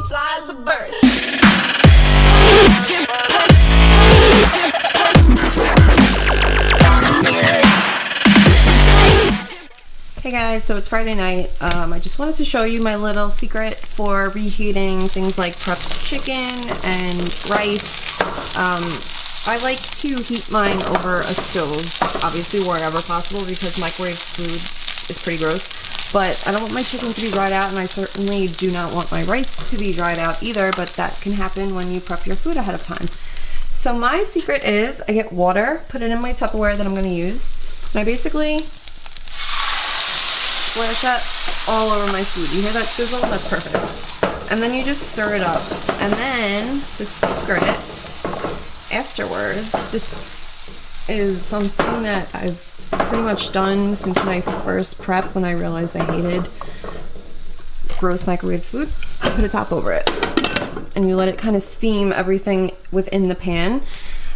fly as a bird. Hey guys, so it's Friday night. I just wanted to show you my little secret for reheating things like prepped chicken and rice. I like to heat mine over a stove, obviously wherever possible, because microwave food is pretty gross. But I don't want my chicken to be dried out, and I certainly do not want my rice to be dried out either, but that can happen when you prep your food ahead of time. So my secret is I get water, put it in my Tupperware that I'm going to use, and I basically splash that all over my food. You hear that sizzle? That's perfect. And then you just stir it up. And then the secret afterwards, this is something that I've pretty much done since my first prep when I realized I hated gross microwave food. I put a top over it. And you let it kind of steam everything within the pan.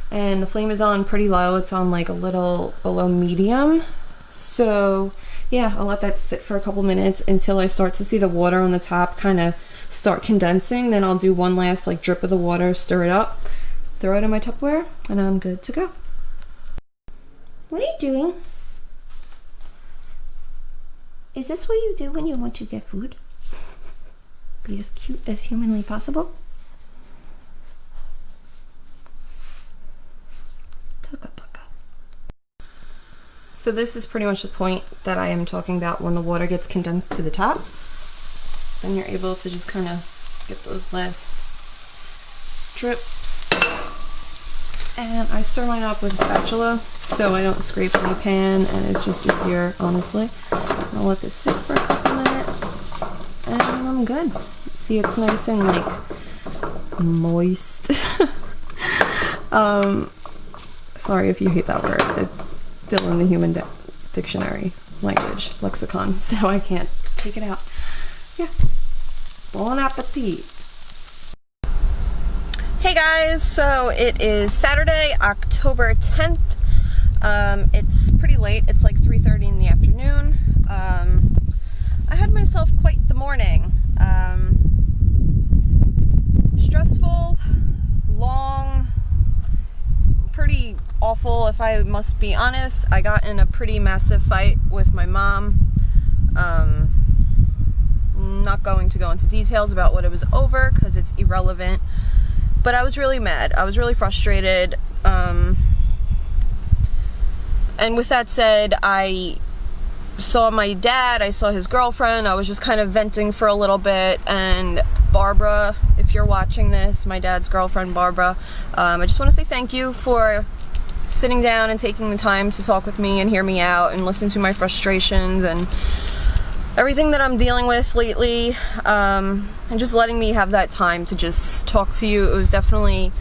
And the flame is on pretty low. It's on like a little below medium. So yeah, I'll let that sit for a couple minutes until I start to see the water on the top kind of start condensing. Then I'll do one last like drip of the water, stir it up, throw it in my Tupperware, and I'm good to go. What are you doing? Is this what you do when you want to get food? Be as cute as humanly possible? So this is pretty much the point that I am talking about when the water gets condensed to the top. Then you're able to just kind of get those last drips. And I stir mine up with a spatula so I don't scrape my pan, and it's just easier, honestly. I'll let this sit for a couple minutes and I'm good. See, it's nice and like moist. Sorry if you hate that word. It's still in the human dictionary language lexicon, so I can't take it out. Yeah. Bon appetit. Hey guys, so it is Saturday, October 10th. It's pretty late. It's like 3:30 in the afternoon. I had myself quite the morning. Stressful, long, pretty awful, if I must be honest. I got in a pretty massive fight with my mom. Not going to go into details about what it was over because it's irrelevant, but I was really mad. I was really frustrated. And with that said, I saw my dad, I saw his girlfriend, I was just kind of venting for a little bit, and Barbara, if you're watching this, my dad's girlfriend, Barbara, I just want to say thank you for sitting down and taking the time to talk with me and hear me out and listen to my frustrations and everything that I'm dealing with lately, and just letting me have that time to just talk to you. It was definitely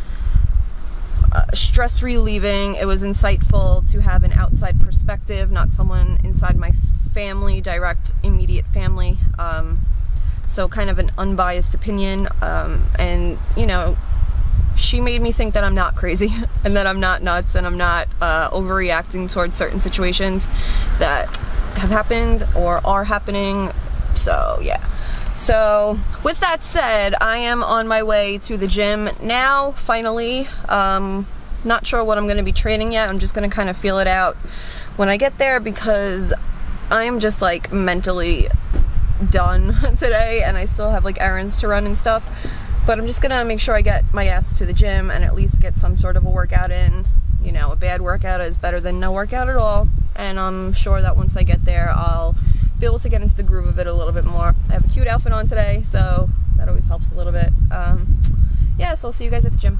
stress relieving. It was insightful to have an outside perspective, not someone inside my family, direct, immediate family. So kind of an unbiased opinion, and you know, she made me think that I'm not crazy and that I'm not nuts and I'm not overreacting towards certain situations that have happened or are happening. So yeah. So with that said, I am on my way to the gym now, finally. Not sure what I'm going to be training yet. I'm just going to kind of feel it out when I get there, because I'm just like mentally done today and I still have like errands to run and stuff. But I'm just gonna make sure I get my ass to the gym and at least get some sort of a workout in. You know, a bad workout is better than no workout at all. And I'm sure that once I get there, I'll be able to get into the groove of it a little bit more. I have a cute outfit on today, so that always helps a little bit. Yeah, so I'll see you guys at the gym.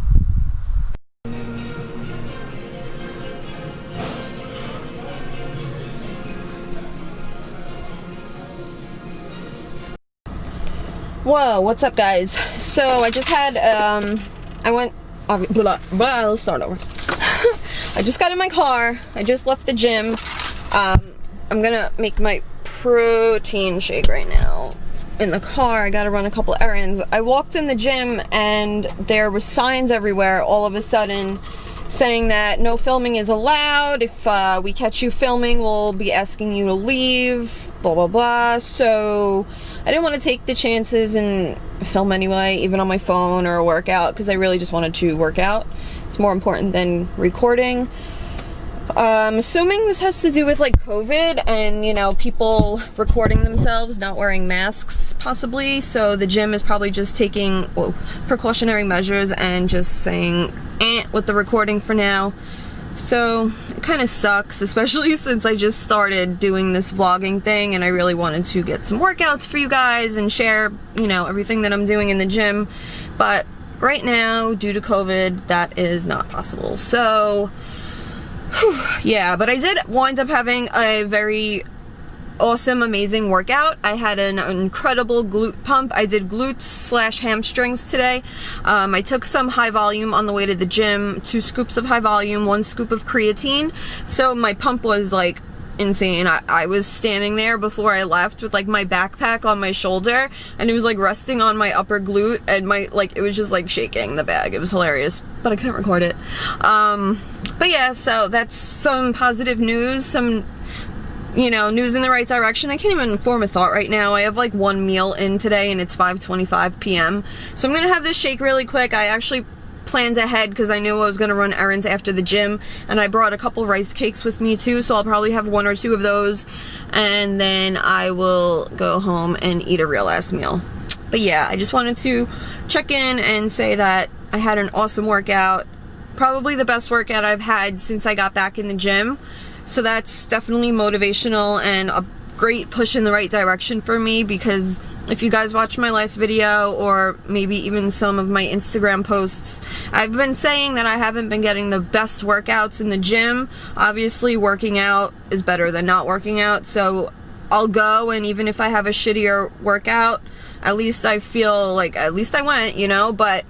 Whoa, what's up guys? So I just had, let's start over. I just got in my car, I just left the gym. I'm gonna make my protein shake right now in the car. I gotta run a couple errands. I walked in the gym and there were signs everywhere all of a sudden saying that no filming is allowed. If we catch you filming, we'll be asking you to leave. blah blah blah. So I didn't want to take the chances and film anyway, even on my phone or a workout, because I really just wanted to work out. It's more important than recording. Assuming this has to do with like COVID and, you know, people recording themselves not wearing masks possibly, so the gym is probably just taking precautionary measures and just saying with the recording for now. So it kind of sucks, especially since I just started doing this vlogging thing and I really wanted to get some workouts for you guys and share, you know, everything that I'm doing in the gym. But right now, due to COVID, that is not possible. So yeah, but I did wind up having a very awesome, amazing workout. I had an incredible glute pump. I did glutes / hamstrings today. I took some high volume on the way to the gym, 2 scoops of high volume, 1 scoop of creatine. So my pump was like insane. I was standing there before I left with like my backpack on my shoulder and it was like resting on my upper glute and my like it was just like shaking the bag. It was hilarious, but I couldn't record it. But yeah, so that's some positive news, some, you know, news in the right direction. I can't even form a thought right now. I have like 1 meal in today and it's 5:25 p.m. So I'm gonna have this shake really quick. I actually planned ahead because I knew I was going to run errands after the gym, and I brought a couple rice cakes with me too, so I'll probably have 1 or 2 of those, and then I will go home and eat a real ass meal. But yeah, I just wanted to check in and say that I had an awesome workout, probably the best workout I've had since I got back in the gym, so that's definitely motivational and a great push in the right direction for me, because if you guys watch my last video or maybe even some of my Instagram posts, I've been saying that I haven't been getting the best workouts in the gym. Obviously, working out is better than not working out, so I'll go, and even if I have a shittier workout, at least I feel like at least I went, you know. But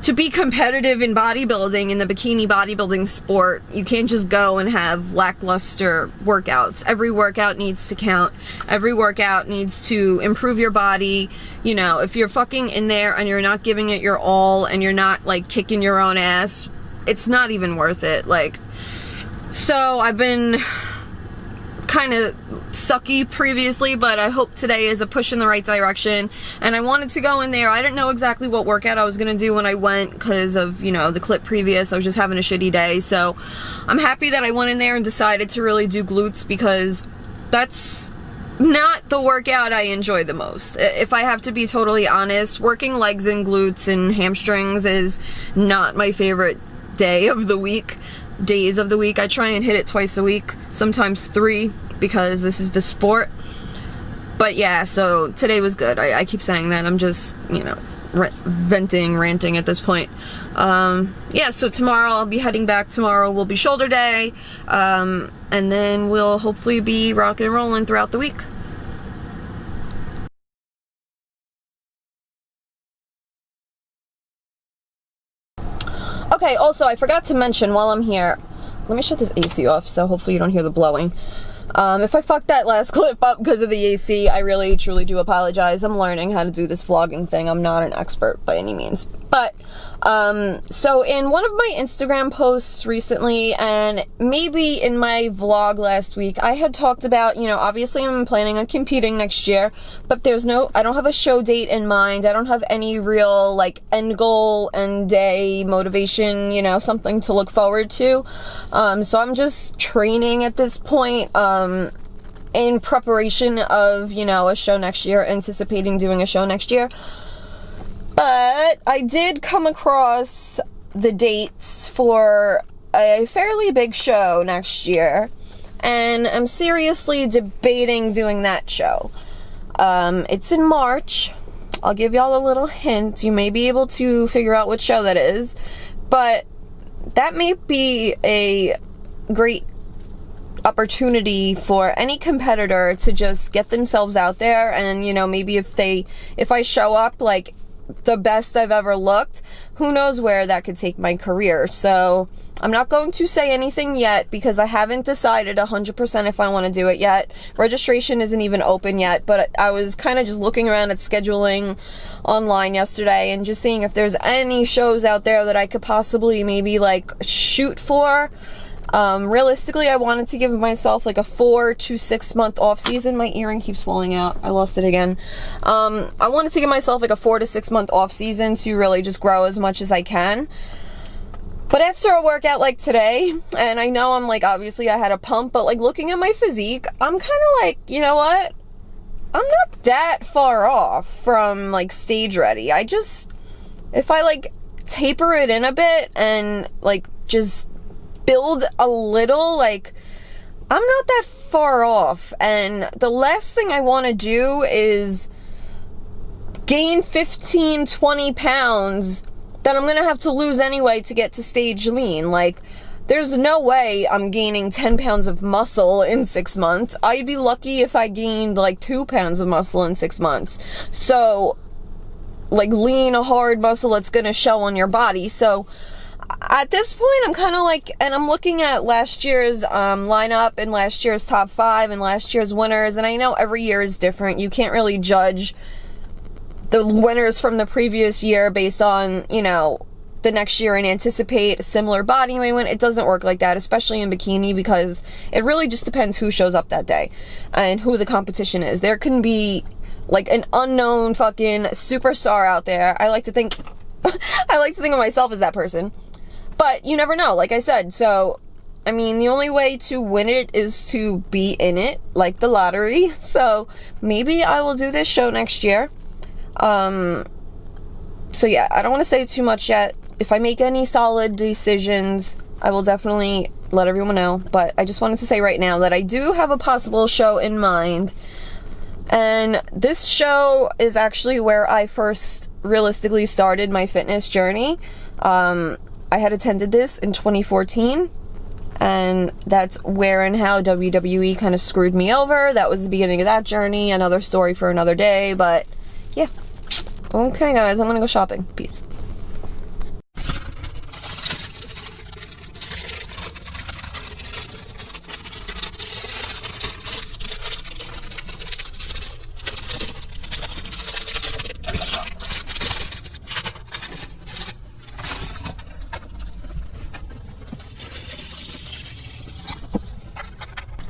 to be competitive in bodybuilding, in the bikini bodybuilding sport, you can't just go and have lackluster workouts. Every workout needs to count. Every workout needs to improve your body. You know, if you're fucking in there and you're not giving it your all and you're not like kicking your own ass, it's not even worth it. Like, so I've been kind of sucky previously, but I hope today is a push in the right direction. And I wanted to go in there. I didn't know exactly what workout I was going to do when I went because of, you know, the clip previous. I was just having a shitty day. So I'm happy that I went in there and decided to really do glutes, because that's not the workout I enjoy the most. If I have to be totally honest, working legs and glutes and hamstrings is not my favorite days of the week. I try and hit it twice a week, sometimes 3, because this is the sport. But yeah, so today was good. I keep saying that. I'm just, you know, ranting at this point. Yeah, so tomorrow I'll be heading back. Tomorrow will be shoulder day, and then we'll hopefully be rocking and rolling throughout the week. Okay, also, I forgot to mention while I'm here, let me shut this AC off, so hopefully you don't hear the blowing. If I fucked that last clip up because of the AC, I really, truly do apologize. I'm learning how to do this vlogging thing. I'm not an expert by any means. But, so in one of my Instagram posts recently, and maybe in my vlog last week, I had talked about, you know, obviously I'm planning on competing next year, but I don't have a show date in mind. I don't have any real, like, end goal, end day motivation, you know, something to look forward to. So I'm just training at this point, in preparation of, you know, a show next year, anticipating doing a show next year. But I did come across the dates for a fairly big show next year, and I'm seriously debating doing that show. It's in March. I'll give y'all a little hint. You may be able to figure out what show that is, but that may be a great opportunity for any competitor to just get themselves out there, and, you know, maybe if I show up like the best I've ever looked, who knows where that could take my career. So I'm not going to say anything yet because I haven't decided 100% if I want to do it yet. Registration isn't even open yet, but I was kind of just looking around at scheduling online yesterday and just seeing if there's any shows out there that I could possibly maybe like shoot for. Realistically, I wanted to give myself like a 4 to 6 month off season. My earring keeps falling out. I lost it again. I wanted to give myself like a 4 to 6 month off season to really just grow as much as I can. But after a workout like today, and I know I'm like, obviously I had a pump, but like looking at my physique, I'm kind of like, you know what? I'm not that far off from like stage ready. If I like taper it in a bit and like just build a little, like I'm not that far off. And the last thing I want to do is gain 15, 20 pounds that I'm gonna have to lose anyway to get to stage lean. Like, there's no way I'm gaining 10 pounds of muscle in 6 months. I'd be lucky if I gained like 2 pounds of muscle in 6 months. So, like lean, hard muscle that's gonna show on your body. So, at this point, I'm kind of like, and I'm looking at last year's lineup and last year's top 5 and last year's winners, and I know every year is different. You can't really judge the winners from the previous year based on, you know, the next year and anticipate a similar body weight. It doesn't work like that, especially in bikini, because it really just depends who shows up that day and who the competition is. There can be like an unknown fucking superstar out there. I like to think of myself as that person, but you never know, like I said. So I mean, the only way to win it is to be in it, like the lottery. So maybe I will do this show next year. So yeah, I don't want to say too much yet. If I make any solid decisions, I will definitely let everyone know. But I just wanted to say right now that I do have a possible show in mind. And this show is actually where I first realistically started my fitness journey. I had attended this in 2014. And that's where and how WWE kind of screwed me over. That was the beginning of that journey. Another story for another day. But yeah. Okay, guys, I'm gonna go shopping. Peace.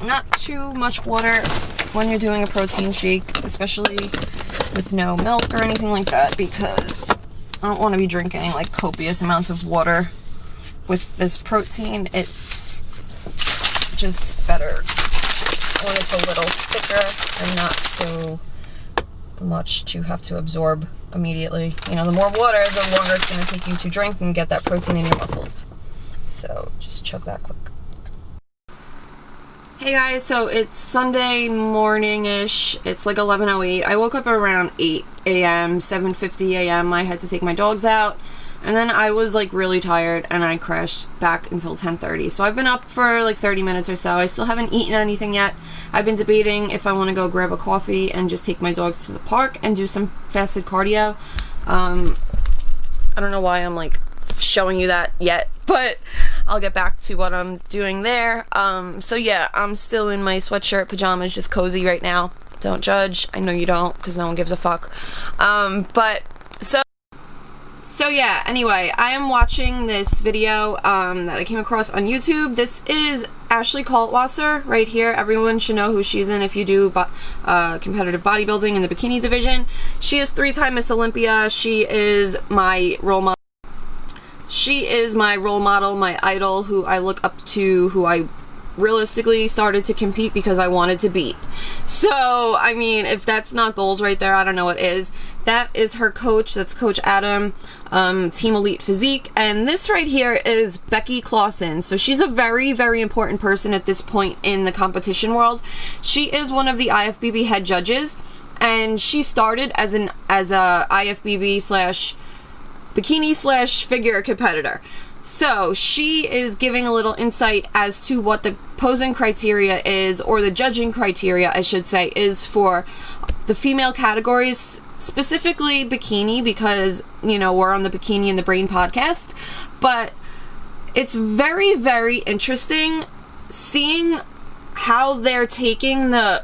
Not too much water when you're doing a protein shake, especially with no milk or anything like that, because I don't want to be drinking like copious amounts of water with this protein. It's just better when it's a little thicker and not so much to have to absorb immediately. You know, the more water, the longer it's going to take you to drink and get that protein in your muscles. So just chug that quick. Hey guys, so it's Sunday morning-ish. It's like 11:08. I woke up around 8 a.m., 7:50 a.m. I had to take my dogs out, and then I was like really tired and I crashed back until 10:30. So I've been up for like 30 minutes or so. I still haven't eaten anything yet. I've been debating if I want to go grab a coffee and just take my dogs to the park and do some fasted cardio. I don't know why I'm like showing you that yet, but I'll get back to what I'm doing there. So yeah, I'm still in my sweatshirt, pajamas, just cozy right now. Don't judge. I know you don't, because no one gives a fuck. But so yeah, anyway, I am watching this video that I came across on YouTube. This is Ashley Kaltwasser right here. Everyone should know who she's in if you do competitive bodybuilding in the bikini division. She is 3-time Miss Olympia. She is my role model. She is my role model, my idol, who I look up to, who I realistically started to compete because I wanted to beat. So, I mean, if that's not goals right there, I don't know what is. That is her coach. That's Coach Adam, Team Elite Physique. And this right here is Becky Clausen. So she's a very, very important person at this point in the competition world. She is one of the IFBB head judges, and she started as a IFBB bikini / figure competitor. So she is giving a little insight as to what the posing criteria is, or the judging criteria, I should say, is for the female categories, specifically bikini, because, you know, we're on the Bikini and the Brain podcast. But it's very, very interesting seeing how they're taking the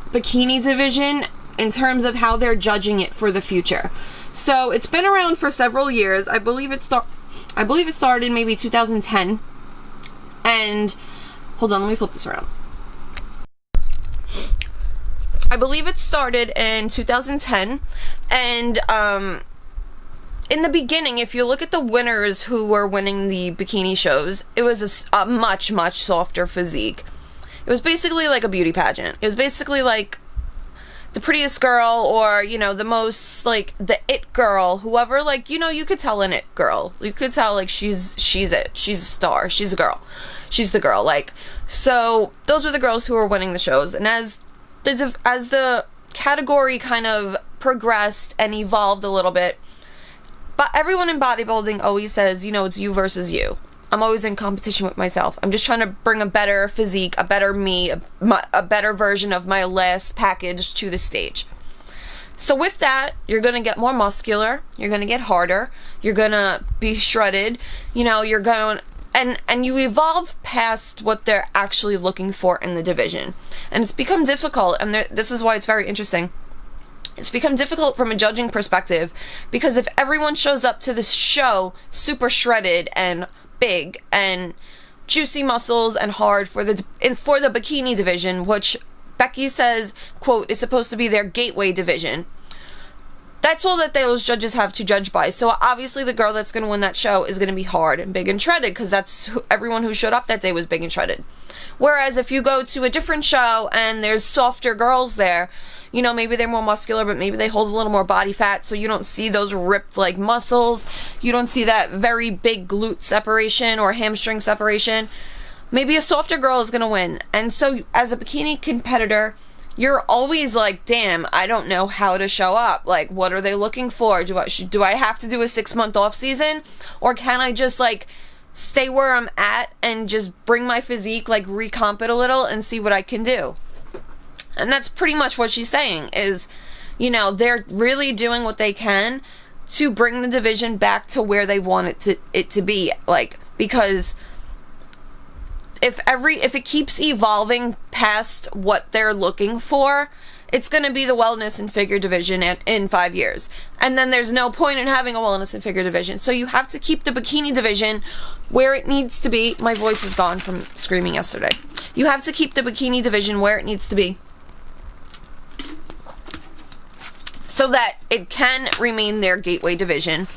bikini division in terms of how they're judging it for the future. So it's been around for several years. I believe it started maybe 2010. And hold on, let me flip this around. I believe it started in 2010, and in the beginning, if you look at the winners who were winning the bikini shows, it was a much, much softer physique. It was basically like a beauty pageant. It was basically like the prettiest girl, or, you know, the most, like, the it girl, whoever, like, you know, you could tell an it girl. You could tell, like, she's it. She's a star. She's a girl. She's the girl. Like, so those were the girls who were winning the shows. And as the category kind of progressed and evolved a little bit, but everyone in bodybuilding always says, you know, it's you versus you. I'm always in competition with myself. I'm just trying to bring a better physique, a better me, a better version of my last package to the stage. So with that, you're going to get more muscular, you're going to get harder, you're going to be shredded, you know, you're going, and you evolve past what they're actually looking for in the division. And it's become difficult, and this is why it's very interesting. It's become difficult from a judging perspective, because if everyone shows up to this show super shredded and big and juicy muscles and hard for the bikini division, which Becky says, quote, is supposed to be their gateway division, that's all that those judges have to judge by. So obviously the girl that's going to win that show is going to be hard and big and shredded, because that's everyone who showed up that day was big and shredded. Whereas if you go to a different show and there's softer girls there, you know, maybe they're more muscular, but maybe they hold a little more body fat, so you don't see those ripped, like, muscles. You don't see that very big glute separation or hamstring separation. Maybe a softer girl is going to win. And so as a bikini competitor, you're always like, damn, I don't know how to show up. Like, what are they looking for? Do I have to do a 6-month off season? Or can I just, like, stay where I'm at and just bring my physique, like, recomp it a little and see what I can do? And that's pretty much what she's saying is, you know, they're really doing what they can to bring the division back to where they want it to be. Like, because if it keeps evolving past what they're looking for, it's going to be the wellness and figure division in 5 years. And then there's no point in having a wellness and figure division. So you have to keep the bikini division where it needs to be. My voice is gone from screaming yesterday. You have to keep the bikini division where it needs to be, so that it can remain their gateway division.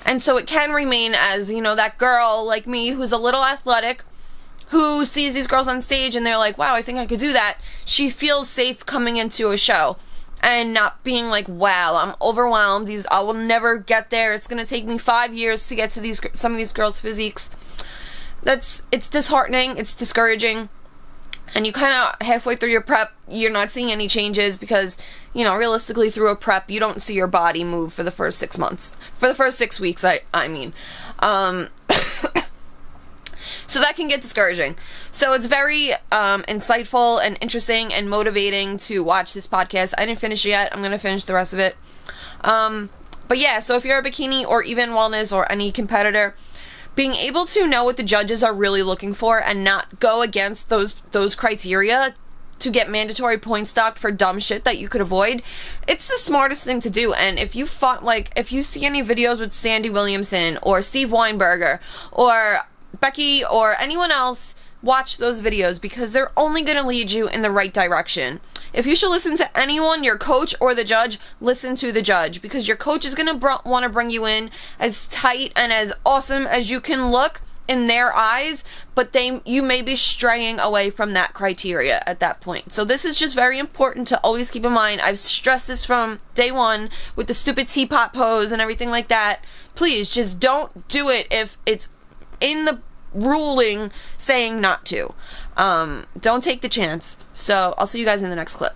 And so it can remain as, you know, that girl like me who's a little athletic, who sees these girls on stage and they're like, wow, I think I could do that. She feels safe coming into a show and not being like, wow, I'm overwhelmed. I will never get there. It's going to take me 5 years to get to some of these girls' physiques. It's disheartening. It's discouraging. And you kind of halfway through your prep, you're not seeing any changes because, you know, realistically through a prep, you don't see your body move for the first 6 months. For the first 6 weeks, I mean. So that can get discouraging. So it's very insightful and interesting and motivating to watch this podcast. I didn't finish it yet. I'm going to finish the rest of it. But yeah, so if you're a bikini or even wellness or any competitor, being able to know what the judges are really looking for and not go against those criteria to get mandatory points docked for dumb shit that you could avoid, it's the smartest thing to do. And if you see any videos with Sandy Williamson or Steve Weinberger or Becky or anyone else, watch those videos, because they're only going to lead you in the right direction. If you should listen to anyone, your coach or the judge, listen to the judge, because your coach is going to want to bring you in as tight and as awesome as you can look in their eyes, but you may be straying away from that criteria at that point. So this is just very important to always keep in mind. I've stressed this from day one with the stupid teapot pose and everything like that. Please just don't do it if it's in the ruling saying not to. Don't take the chance. So I'll see you guys in the next clip.